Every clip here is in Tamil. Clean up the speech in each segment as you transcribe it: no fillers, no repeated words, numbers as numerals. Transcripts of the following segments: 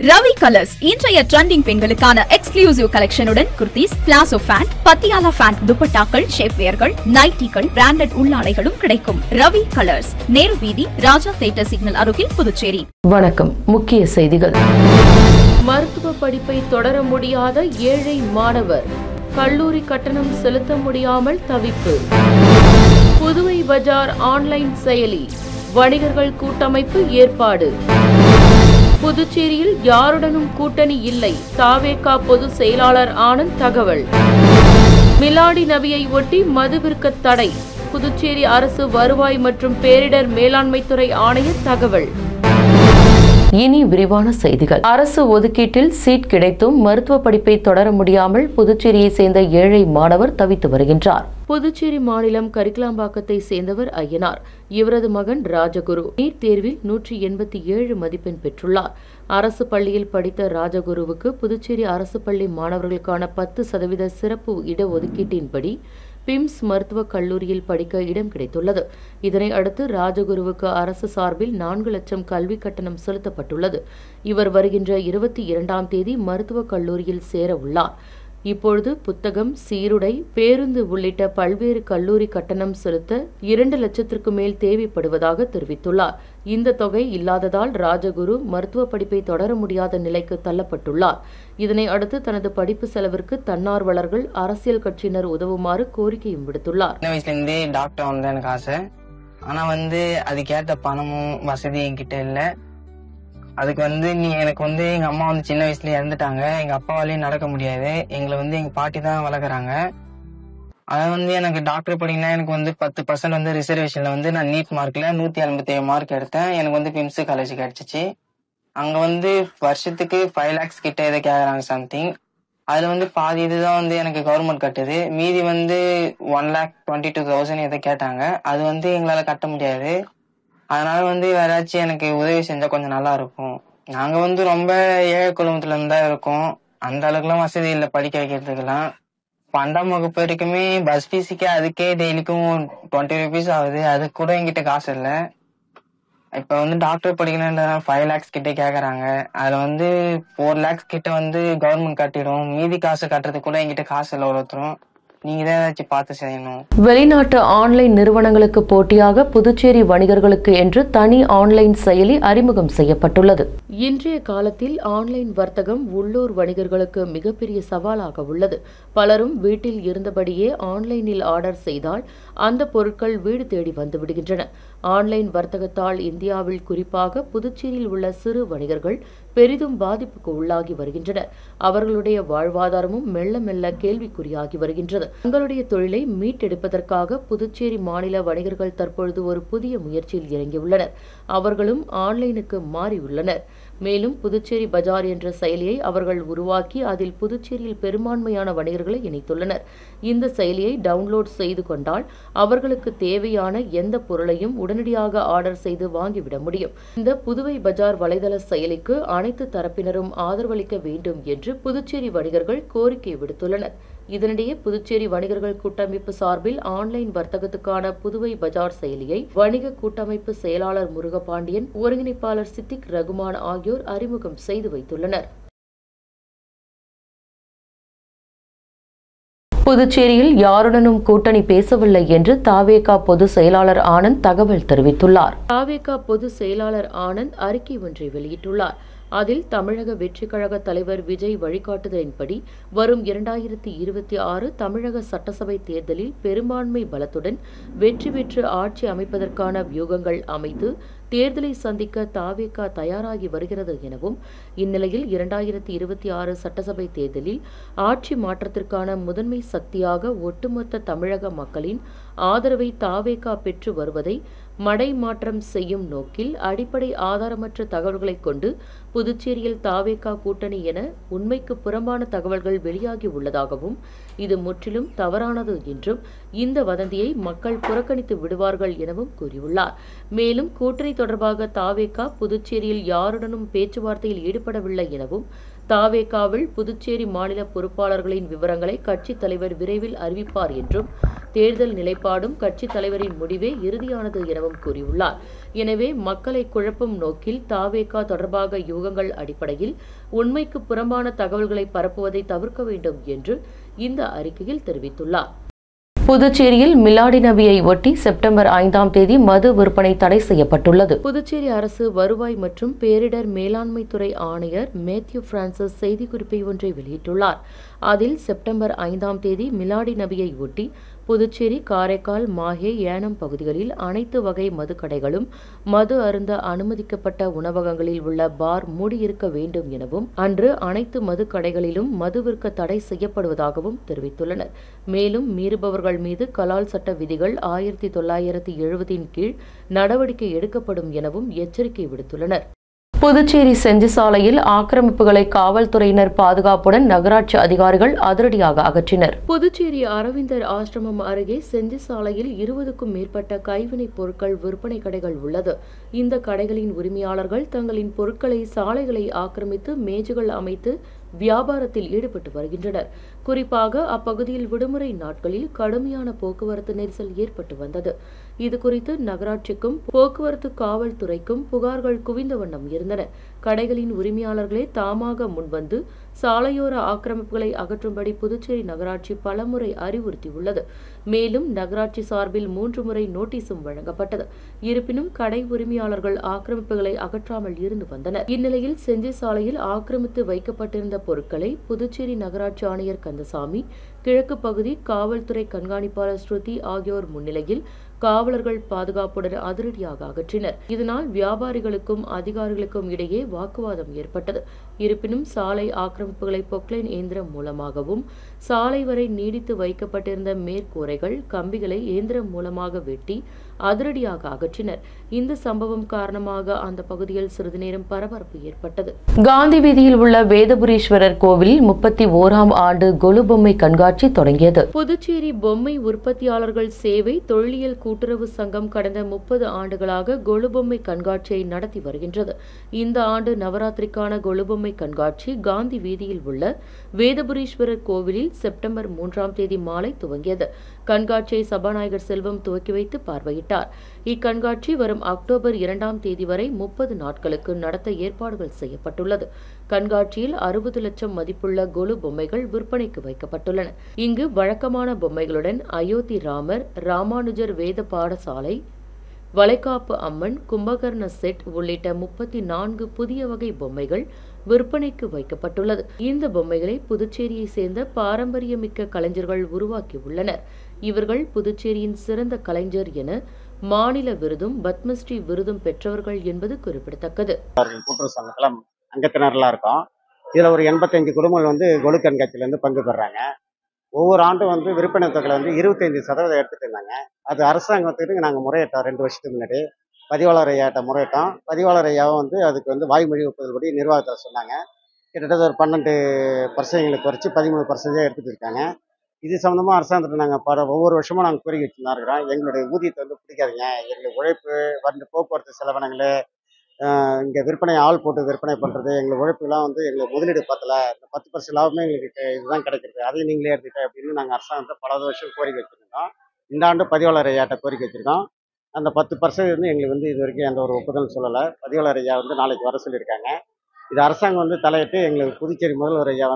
ரவி கலர்ஸ் இன்றைய ட்ரெண்டிங் பெண்களுக்கான எக்ஸ்க்ளூசிவ் கலெக்ஷனுடன் kurtis, palazzo pant, Patiala pant, துப்பட்டாக்கள், ஷேப்வேர்கள், நைட்டிகள், பிராண்டட் உள்ளாடைகளும் கிடைக்கும். ரவி கலர்ஸ், நேரு வீதி, ராஜா தியேட்டர் சிக்னல் அருகில், புதுச்சேரி. வணக்கம். முக்கிய செய்திகள். மருத்துவ படிப்பை தொடர முடியாத ஏழை மாணவர் கல்லூரி கட்டணம் செலுத்த முடியாமல் தவிப்பு. புதுவை பஜார் ஆன்லைன் செயலி வணிகர்கள் கூட்டமைப்பு ஏற்பாடு. புதுச்சேரியில் யாருடனும் கூட்டணி இல்லை, தாவேகா பொதுச் செயலாளர் ஆனந்த் தகவல். மிலாடி நபியை ஒட்டி மது விற்க தடை, புதுச்சேரி அரசு வருவாய் மற்றும் பேரிடர் மேலாண்மைத்துறை ஆணையர் தகவல். இனி விரிவான செய்திகள். அரசு ஒதுக்கீட்டில் சீட் கிடைத்தும் மருத்துவ படிப்பை தொடர முடியாமல் புதுச்சேரியை சேர்ந்த ஏழை மாணவர் தவித்து வருகின்றார். புதுச்சேரி மாநிலம் கரிக்கலாம்பாக்கத்தை சேர்ந்தவர் ஐயனார். இவரது மகன் ராஜகுரு நீட் தேர்வில் 187 மதிப்பெண் பெற்றுள்ளார். அரசு பள்ளியில் படித்த ராஜகுருவுக்கு புதுச்சேரி அரசு பள்ளி மாணவர்களுக்கான 10% சிறப்பு இடஒதுக்கீட்டின்படி பிம்ஸ் மருத்துவக் கல்லூரியில் படிக்க இடம் கிடைத்துள்ளது. இதனை அடுத்து ராஜகுருவுக்கு அரசு சார்பில் 4 லட்சம் கல்வி கட்டணம் செலுத்தப்பட்டுள்ளது. இவர் வருகின்ற 22ஆம் தேதி மருத்துவக் கல்லூரியில் சேர உள்ளார். இப்பொழுது புத்தகம், சீருடை, பேருந்து உள்ளிட்ட பல்வேறு கல்லூரி கட்டணம் செலுத்த 2 லட்சத்திற்கு மேல் தேவைப்படுவதாக தெரிவித்துள்ளார். இந்த தொகை இல்லாததால் ராஜகுரு மருத்துவ படிப்பை தொடர முடியாத நிலைக்கு தள்ளப்பட்டுள்ளார். இதனை அடுத்து தனது படிப்பு செலவிற்கு தன்னார்வலர்கள், அரசியல் கட்சியினர் உதவுமாறு கோரிக்கையும் விடுத்துள்ளார். சின்ன வயசுல இருந்தே டாக்டர் வந்து எனக்கு ஆசை. ஆனா அதுக்கேற்ற பணமும் வசதி என்கிட்ட இல்ல. அதுக்கு எனக்கு எங்க அம்மா சின்ன வயசுல இறந்துட்டாங்க. எங்க அப்பாவாலையும் நடக்க முடியாது. எங்களை எங்க பாட்டி தான் வளர்க்குறாங்க. அதான் எனக்கு டாக்டர் படிக்கணும்னா எனக்கு 10% ரிசர்வேஷன்ல நான் நீட் மார்க்ல 177 மார்க் எடுத்தேன். எனக்கு பிம்ஸ் காலேஜ் கிடைச்சிச்சு. அங்க வருஷத்துக்கு 5 lakhs கிட்ட இதை கேக்குறாங்க சம்திங். அதுல பாதி இதுதான் எனக்கு கவர்மெண்ட் கட்டுது. மீதி 1,22,000 இதை கேட்டாங்க. அது எங்களால கட்ட முடியாது. அதனால யாராச்சும் எனக்கு உதவி செஞ்சா கொஞ்சம் நல்லா இருக்கும். நாங்க ரொம்ப ஏழை குடும்பத்துல இருந்தா இருக்கோம். அந்த அளவுக்குலாம் வசதி இல்லை படிக்க வைக்கிறதுக்கெல்லாம். 12ஆம் வகுப்பு வரைக்குமே பஸ் ஃபீஸுக்கே அதுக்கே டெய்லிக்கும் 20 rupees ஆகுது. அது கூட என்கிட்ட காசு இல்லை. இப்ப டாக்டர் படிக்கணும்ன்றதுனால 5 lakhs கிட்ட கேக்குறாங்க. அதுல 4 lakhs கிட்ட கவர்மெண்ட் கட்டிடும். மீதி காசு கட்டுறது கூட என்கிட்ட காசு இல்லை ஒருத்தரும். நீங்க தான் ஏதாச்சும் பார்த்து செய்யணும். வெளிநாட்டு ஆன்லைன் நிறுவனங்களுக்கு போட்டியாக புதுச்சேரி வணிகர்களுக்கு என்று தனி ஆன்லைன் செயலி அறிமுகம் செய்யப்பட்டுள்ளது. இன்றைய காலத்தில் ஆன்லைன் வர்த்தகம் உள்ளூர் வணிகர்களுக்கு மிகப்பெரிய சவாலாக உள்ளது. பலரும் வீட்டில் இருந்தபடியே ஆன்லைனில் ஆர்டர் செய்தால் அந்த பொருட்கள் வீடு தேடி வந்துவிடுகின்றன. ஆன்லைன் வர்த்தகத்தால் இந்தியாவில் குறிப்பாக புதுச்சேரியில் உள்ள சிறு வணிகர்கள் பெரிதும் பாதிப்புக்கு உள்ளாகி வருகின்றனர். அவர்களுடைய வாழ்வாதாரமும் மெல்ல மெல்ல கேள்விக்குறியாகி வருகின்றது. தங்களுடைய தொழிலை மீட்டெடுப்பதற்காக புதுச்சேரி மாநில வணிகர்கள் தற்பொழுது ஒரு புதிய முயற்சியில் இறங்கியுள்ளனர். அவர்களும் ஆன்லைனுக்கு மாறியுள்ளனர். மேலும் புதுச்சேரி பஜார் என்ற செயலியை அவர்கள் உருவாக்கி அதில் புதுச்சேரியில் பெரும்பான்மையான வணிகர்களை இணைத்துள்ளனர். இந்த செயலியை டவுன்லோட் செய்து கொண்டால் அவர்களுக்கு தேவையான எந்த பொருளையும் உடனடியாக ஆர்டர் செய்து வாங்கிவிட முடியும். இந்த புதுவை பஜார் வலைதள செயலிக்கு அனைத்து தரப்பினரும் ஆதரவளிக்க வேண்டும் என்று புதுச்சேரி வணிகர்கள் கோரிக்கை விடுத்துள்ளனர். இதனிடையே புதுச்சேரி வணிகர்கள் கூட்டமைப்பு சார்பில் ஆன்லைன் வர்த்தகத்துக்கான புதுவை பஜார் செயலியை வணிக கூட்டமைப்பு செயலாளர் முருகபாண்டியன், ஒருங்கிணைப்பாளர் சித்திக் ரகுமான் ஆகியோர் அறிமுகம் செய்து வைத்துள்ளனர். புதுச்சேரியில் யாருடனும் கூட்டணி பேசவில்லை என்று தாவேகா பொதுச் செயலாளர் ஆனந்த் தகவல் தெரிவித்துள்ளார். தாவேகா பொதுச் செயலாளர் ஆனந்த் அறிக்கை ஒன்றை வெளியிட்டுள்ளார். அதில் தமிழக வெற்றிக் கழக தலைவர் விஜய் வழிகாட்டுதலின்படி வரும் 2026 தமிழக சட்டசபை தேர்தலில் பெரும்பான்மை பலத்துடன் வெற்றி பெற்று ஆட்சி அமைப்பதற்கான வியூகங்கள் அமைத்து தேர்தலை சந்திக்க தாவேகா தயாராகி வருகிறது எனவும், இந்நிலையில் 2026 சட்டசபை தேர்தலில் ஆட்சி மாற்றத்திற்கான முதன்மை சக்தியாக ஒட்டுமொத்த தமிழக மக்களின் ஆதரவை தாவேகா பெற்று வருவதை மடைமாற்றம் செய்யும் நோக்கில் அடிப்படை ஆதாரமற்ற தகவல்களை கொண்டு புதுச்சேரியில் தாவேகா கூட்டணி என உண்மைக்கு புறம்பான தகவல்கள் வெளியாகி உள்ளதாகவும், இது முற்றிலும் தவறானது என்றும், இந்த வதந்தியை மக்கள் புறக்கணித்து விடுவார்கள் எனவும் கூறியுள்ளார். மேலும் கூட்டணி தொடர்பாக தாவேகா புதுச்சேரியில் யாருடனும் பேச்சுவார்த்தையில் ஈடுபடவில்லை எனவும், தாவேகாவில் புதுச்சேரி மாநில பொறுப்பாளர்களின் விவரங்களை கட்சித் தலைவர் விரைவில் அறிவிப்பார் என்றும், தேர்தல் நிலைப்பாடும் கட்சித் தலைவரின் முடிவே இறுதியானது எனவும் கூறியுள்ளார். எனவே மக்களை குழப்பும் நோக்கில் தாவேகா தொடர்பாக யூகங்கள் அடிப்படையில் உண்மைக்கு புறம்பான தகவல்களை பரப்புவதை தவிர்க்க வேண்டும் என்று இந்த அறிக்கையில் தெரிவித்துள்ளார். புதுச்சேரியில் மிலாடி நபியை ஒட்டி செப்டம்பர் 5ஆம் தேதி மது விற்பனை தடை செய்யப்பட்டுள்ளது. புதுச்சேரி அரசு வருவாய் மற்றும் பேரிடர் மேலாண்மை துறை ஆணையர் மேத்யூ பிரான்சிஸ் செய்திக்குறிப்பை ஒன்றை வெளியிட்டுள்ளார். அதில் செப்டம்பர் 5ஆம் தேதி மிலாடி நபியை ஒட்டி புதுச்சேரி, காரைக்கால், மாஹே, ஏனம் பகுதிகளில் அனைத்து வகை மதுக்கடைகளும் மது அருந்த அனுமதிக்கப்பட்ட உணவகங்களில் உள்ள பார் மூடியிருக்க வேண்டும் எனவும் அன்று அனைத்து மதுக்கடைகளிலும் மது விற்க தடை செய்யப்படுவதாகவும் தெரிவித்துள்ளனர். மேலும் மீறுபவர்கள் மீது கலால் சட்ட விதிகள் 1970 கீழ் நடவடிக்கை எடுக்கப்படும் எனவும் எச்சரிக்கை விடுத்துள்ளனர். புதுச்சேரி செஞ்சி சாலையில் ஆக்கிரமிப்புகளை காவல்துறையினர் பாதுகாப்புடன் நகராட்சி அதிகாரிகள் அதிரடியாக அகற்றினர். புதுச்சேரி அரவிந்தர் ஆசிரமம் அருகே செஞ்சி சாலையில் 20க்கும் மேற்பட்ட கைவினைப் பொருட்கள் விற்பனை கடைகள் உள்ளது. இந்த கடைகளின் உரிமையாளர்கள் தங்களின் பொருட்களை சாலைகளை ஆக்கிரமித்து மேஜுகள் அமைத்து வியாபாரத்தில் ஈடுபட்டு வருகின்றனர். குறிப்பாக அப்பகுதியில் விடுமுறை நாட்களில் கடுமையான போக்குவரத்து நெரிசல் ஏற்பட்டு வந்தது. இதுகுறித்து நகராட்சிக்கும் போக்குவரத்து காவல்துறைக்கும் புகார்கள் குவிந்த வண்ணம் இருந்தன. கடைகளின் உரிமையாளர்களே தாமாக முன்வந்து சாலையோர ஆக்கிரமிப்புகளை அகற்றும்படி புதுச்சேரி நகராட்சி பலமுறை அறிவுறுத்தியுள்ளது. மேலும் நகராட்சி சார்பில் 3 முறை நோட்டீஸும் வழங்கப்பட்டது. இருப்பினும் கடை உரிமையாளர்கள் ஆக்கிரமிப்புகளை அகற்றாமல் இருந்து வந்தனர். இந்நிலையில் செஞ்சி சாலையில் ஆக்கிரமித்து வைக்கப்பட்டிருந்த பொருட்களை புதுச்சேரி நகராட்சி ஆணையர் கந்தசாமி, கிழக்கு பகுதி காவல்துறை கண்காணிப்பாளர் ஸ்ருதி ஆகியோர் முன்னிலையில் காவலர்கள் பாதுகாப்புடன் அதிரடியாக அகற்றினர். இதனால் வியாபாரிகளுக்கும் அதிகாரிகளுக்கும் இடையே வாக்குவாதம் ஏற்பட்டது. இருப்பினும் சாலை ஆக்கிரமிப்புகளை பொக்லைன் இயந்திரம் மூலமாகவும் சாலை வரை நீடித்து வைக்கப்பட்டிருந்த மேற்கூரைகள், கம்பிகளை இயந்திரம் மூலமாக வெட்டி அதிரடியாக அகற்றினர். இந்த சம்பவம் காரணமாக அந்த பகுதியில் சிறிது நேரம் பரபரப்பு ஏற்பட்டது. காந்தி வீதியில் உள்ள வேதபுரீஸ்வரர் கோவிலில் 31ஆம் ஆண்டு கொலு பொம்மை கண்காட்சி தொடங்கியது. புதுச்சேரி பொம்மை உற்பத்தியாளர்கள் சேவை தொழிலியல் கூட்டுறவு சங்கம் கடந்த 30 ஆண்டுகளாக கொலு பொம்மை கண்காட்சியை நடத்தி வருகின்றது. இந்த ஆண்டு நவராத்திரிக்கான கொலு பொம்மை கண்காட்சி காந்தி வீதியில் உள்ள வேதபுரீஸ்வரர் கோவிலில் செப்டம்பர் 3ஆம் தேதி மாலை துவங்கியது. கண்காட்சியை சபாநாயகர் செல்வம் துவக்கி வைத்து பார்வையிட்டார். இக்கண்காட்சி வரும் அக்டோபர் 2ஆம் தேதி வரை 30 நாட்களுக்கு நடத்த ஏற்பாடுகள் செய்யப்பட்டுள்ளது. கண்காட்சியில் 60 லட்சம் மதிப்புள்ள கொலு பொம்மைகள் விற்பனைக்கு வைக்கப்பட்டுள்ளன. இங்கு வழக்கமான பொம்மைகளுடன் அயோத்தி ராமர், ராமானுஜர் வேத பாடசாலை, வளைகாப்பு அம்மன், கும்பகர்ண செட் உள்ளிட்ட 34 புதிய வகை பொம்மைகள் விற்பனைக்கு வைக்கப்பட்டுள்ளது. இந்த பொம்மைகளை புதுச்சேரியை சேர்ந்த பாரம்பரியமிக்க கலைஞர்கள் உருவாக்கியுள்ளனர். இவர்கள் புதுச்சேரியின் சிறந்த கலைஞர் என மாநில விருதும் பத்மஸ்ரீ விருதும் பெற்றவர்கள் என்பது குறிப்பிடத்தக்கது. கூட்டுறவு சங்கத்துல அங்கத்தினர்லாம் இருக்கும். இதுல ஒரு 85 குடும்பங்கள் கொலு கண்காட்சியில பங்கு பெறாங்க. ஒவ்வொரு ஆண்டும் விற்பனை தொகையில 25% எடுத்துட்டு இருந்தாங்க. அது அரசாங்கத்துக்கு நாங்கள் முறையிட்டோம் 2 வருஷத்துக்கு முன்னாடி. பதிவாளர் ஐயாட்ட முறையிட்டோம். பதிவாளர் ஐயாவும் அதுக்கு வாய்மொழி ஒப்புதல் படி நிர்வாகத்தில் சொன்னாங்க. கிட்டத்தட்ட ஒரு 12% குறைச்சி 13% எடுத்துட்டு இருக்காங்க. இது சம்மந்தமாக அரசாங்கத்தில் நாங்கள் ஒவ்வொரு வருஷமும் நாங்கள் கோரிக்கை வச்சுருந்தா இருக்கிறோம். எங்களுடைய ஊதியத்தை பிடிக்காதீங்க, எங்களுக்கு உழைப்பு போக்குவரத்து செலவினங்கள், இங்கே விற்பனை ஆள் போட்டு விற்பனை பண்ணுறது, எங்களுக்கு உழைப்புலாம் எங்களுக்கு முதலீடு பத்தல, இந்த 10% லாபமே எங்களுக்கு இதுதான் கிடைக்கிறது, அதையும் நீங்களே எடுத்துக்கிட்டேன் அப்படின்னு நாங்கள் அரசாங்கத்தை பல வருஷம் கோரிக்கை வச்சுருந்தோம். இந்த ஆண்டு பதிவாளர் ஐயாட்ட கோரிக்கை வச்சுருக்கோம். அந்த 10% எங்களுக்கு இது வரைக்கும் எந்த ஒரு ஒப்புதலும் சொல்லலை. பதிவாளர் ஐயா நாளைக்கு வர சொல்லியிருக்காங்க. இது அரசாங்கம் தலையிட்டு எங்களுக்கு புதுச்சேரி முதல்வர் ஐயா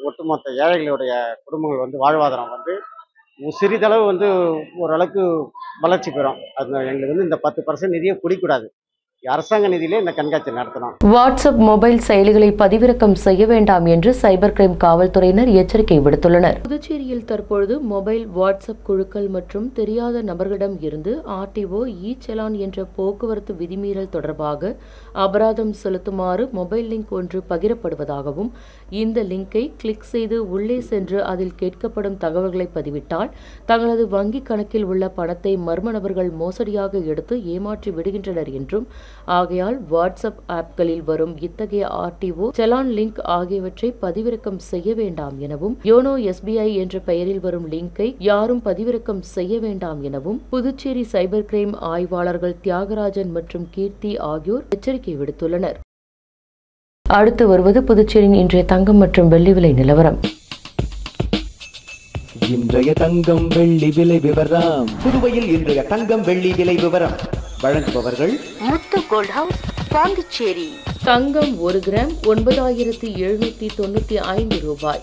ஒட்டுமொத்த ஏழைகளுடைய குடும்பங்கள் வாழ்வாதாரம் சிறிதளவு ஓரளவுக்கு வளர்ச்சி பெறும். அது எங்களுக்கு இந்த 10% நிதியை பிடிக்கூடாது. அரசாங்க நிதியிலே இந்த கண்காட்சி நடத்தணும். வாட்ஸ்அப் மொபைல் செயலிகளை பதிவிறக்கம் செய்ய வேண்டாம் என்று சைபர் கிரைம் காவல்துறையினர் எச்சரிக்கை விடுத்துள்ளனர். புதுச்சேரியில் தற்பொழுது மொபைல் வாட்ஸ்அப் குழுக்கள் மற்றும் தெரியாத நபர்களிடம் இருந்து ஆர்டிஓ இ-செலான் என்ற போக்குவரத்து விதிமீறல் தொடர்பாக அபராதம் செலுத்துமாறு மொபைல் லிங்க் ஒன்று பகிரப்படுவதாகவும், இந்த லிங்கை கிளிக் செய்து உள்ளே சென்று அதில் கேட்கப்படும் தகவல்களை பதிவிட்டால் தங்களது வங்கிக் கணக்கில் உள்ள பணத்தை மர்ம நபர்கள் மோசடியாக எடுத்து ஏமாற்றி விடுகின்றனர் என்றும், ஆகையால் வாட்ஸ்அப் ஆப்களில் வரும் இத்தகைய ஆர்டிஓ, செலான் லிங்க் ஆகியவற்றை பதிவிறக்கம் செய்ய வேண்டாம் எனவும், யோனோ SBI என்ற பெயரில் வரும் லிங்கை யாரும் பதிவிறக்கம் செய்ய வேண்டாம் எனவும் புதுச்சேரி சைபர் கிரைம் ஆய்வாளர்கள் தியாகராஜன் மற்றும் கீர்த்தி ஆகியோர் எச்சரிக்கை விடுத்துள்ளனர். அடுத்து வருவது புதுச்சேரியின் இன்றைய தங்கம் மற்றும் வெள்ளி விலை நிலவரம். இன்றைய தங்கம் வெள்ளி விலை விவரம். புதுவையில் இன்றைய தங்கம் வெள்ளி விலை விவரம் வழங்குபவர்கள் முத்து கோல்ட் ஹவுஸ், பாண்டிச்சேரி. தங்கம் 1 கிராம் 9795 ரூபாய்.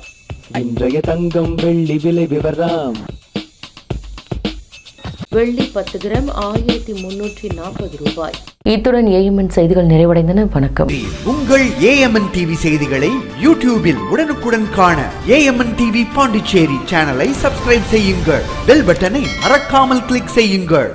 இன்றைய தங்கம் வெள்ளி விலை விவரம். வெள்ளி 10 கிராம் 1340 ரூபாய். இத்துடன் ஏஎம்என் செய்திகள் நிறைவடைந்தன. வணக்கம். உங்கள் ஏஎம்என் டிவி செய்திகளை யூடியூபில் உடனுக்குடன் காண ஏஎம்என் டிவி பாண்டிச்சேரி சேனலை சப்ஸ்கிரைப் செய்யுங்கள். பெல் பட்டனை மறக்காமல் கிளிக் செய்யுங்கள்.